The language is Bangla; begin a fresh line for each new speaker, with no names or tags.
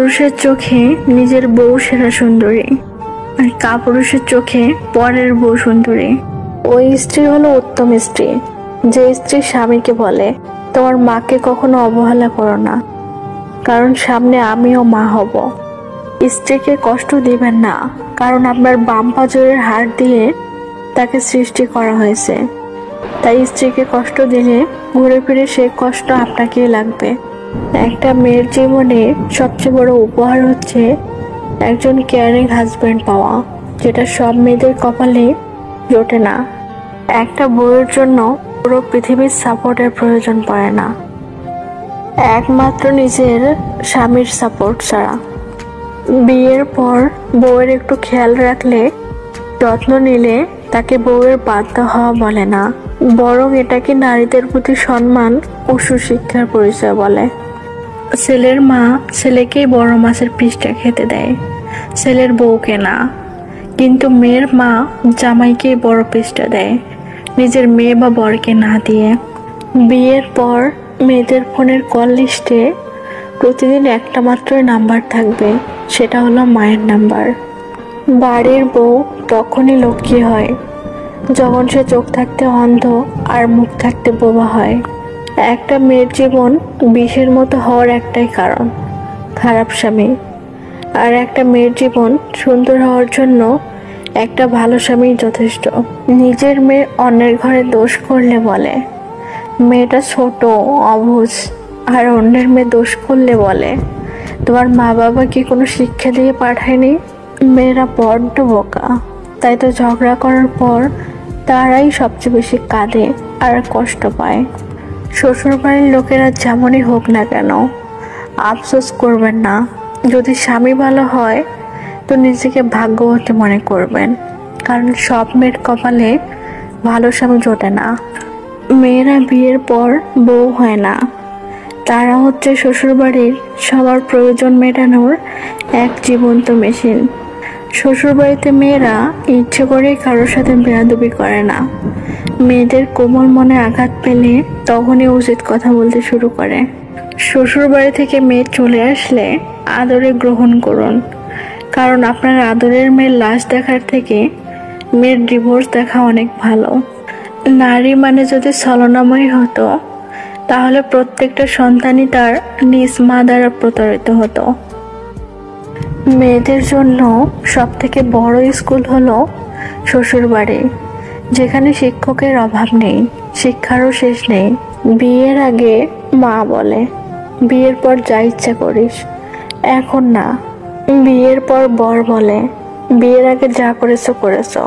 পুরুষের চোখে নিজের বউ সেরা সুন্দরী, আর কাপুরুষের চোখে পরের বউ সুন্দরী। ওই স্ত্রী হলো উত্তম স্ত্রী, যে স্ত্রী স্বামীকে বলে তোমার মাকে কখনো অবহেলা করো না, কারণ সামনে আমিও মা হব। স্ত্রীকে কষ্ট দিবেন না, কারণ আপনার বাম পাঁজরের হাড় দিয়ে তাকে সৃষ্টি করা হয়েছে। তাই স্ত্রীকে কষ্ট দিলে ঘুরে ফিরে সেই কষ্ট আপনাকেই লাগবে। একটা মেয়ের জীবনে সবচেয়ে বড় উপহার হচ্ছে একজন কেয়ারিং হাজবেন্ড পাওয়া, যেটা সব মেয়েদের কপালে জোটে না। একটা বউয়ের জন্য পুরো পৃথিবীর সাপোর্টের প্রয়োজন পড়ে না, একমাত্র নিজের স্বামীর সাপোর্ট ছাড়া। বিয়ের পর বউয়ের একটু খেয়াল রাখলে, যত্ন নিলে তাকে বউয়ের বাধ্য হওয়া বলে না, বরং এটাকে নারীদের প্রতি সম্মান ও সুশিক্ষার পরিচয় বলে। ছেলের মা ছেলেকেই বড় মাছের পিসটা খেতে দেয়, ছেলের বউকে না। কিন্তু মেয়ের মা জামাইকেই বড় পিসটা দেয়, নিজের মেয়ে বা বরকে না দিয়ে। বিয়ের পর মেয়েদের ফোনের কল লিস্টে প্রতিদিন একটা মাত্রই নাম্বার থাকবে, সেটা হলো মায়ের নাম্বার। বাড়ির বউ তখনই লক্ষ্মী হয় যখন সে চোখ থাকতে অন্ধ আর মুখ থাকতে বোবা হয়। একটা মেয়ের জীবন বিষের মতো হওয়ার একটাই কারণ, খারাপ স্বামী। আর একটা মেয়ের জীবন সুন্দর হওয়ার জন্য একটা ভালো স্বামী যথেষ্ট। নিজের মেয়ে অন্যের ঘরে দোষ করলে বলে মেয়েটা ছোট অবুঝ, আর অন্যের মেয়ে দোষ করলে বলে তোমার মা বাবা কি কোনো শিক্ষা দিয়ে পাঠায়নি। মেয়েরা বড্ড বোকা, তাই তো ঝগড়া করার পর তারাই সবচেয়ে বেশি কাঁদে আর কষ্ট পায়। শ্বশুরবাড়ির লোকেরা যেমনই হোক না কেন, আফসোস করবেন না। যদি স্বামী ভালো হয় তো নিজেকে ভাগ্যবতী মনে করবেন, কারণ সব মেয়ের কপালে ভালো স্বামী জোটে না। মেয়েরা বিয়ের পর বউ হয় না, তারা হচ্ছে শ্বশুরবাড়ির সবার প্রয়োজন মেটানোর এক জীবন্ত মেশিন। শ্বশুরবাড়িতে মেয়েরা ইচ্ছে করে কারোর সাথে বেয়াদবি করে না। মেয়েদের কোমল মনে আঘাত পেলে তখনই উচিত কথা বলতে শুরু করে। শ্বশুরবাড়ি থেকে মেয়ে চলে আসলে আদরে গ্রহণ করুন, কারণ আপনার আদরের মেয়ের লাশ দেখার থেকে মেয়ের ডিভোর্স দেখা অনেক ভালো। নারী মানে যদি ছলনাময়ী হতো, তাহলে প্রত্যেকটা সন্তানই তার নিজ মা দ্বারা প্রতারিত হতো। মেয়েদের জন্য সব থেকে বড় স্কুল হলো শ্বশুরবাড়ি, যেখানে শিক্ষকের অভাব নেই, শিক্ষারও শেষ নেই। বিয়ের আগে মা বলে বিয়ের পর যা ইচ্ছা করিস, এখন না। বিয়ের পর বর বলে বিয়ের আগে যা করেছো করেছো,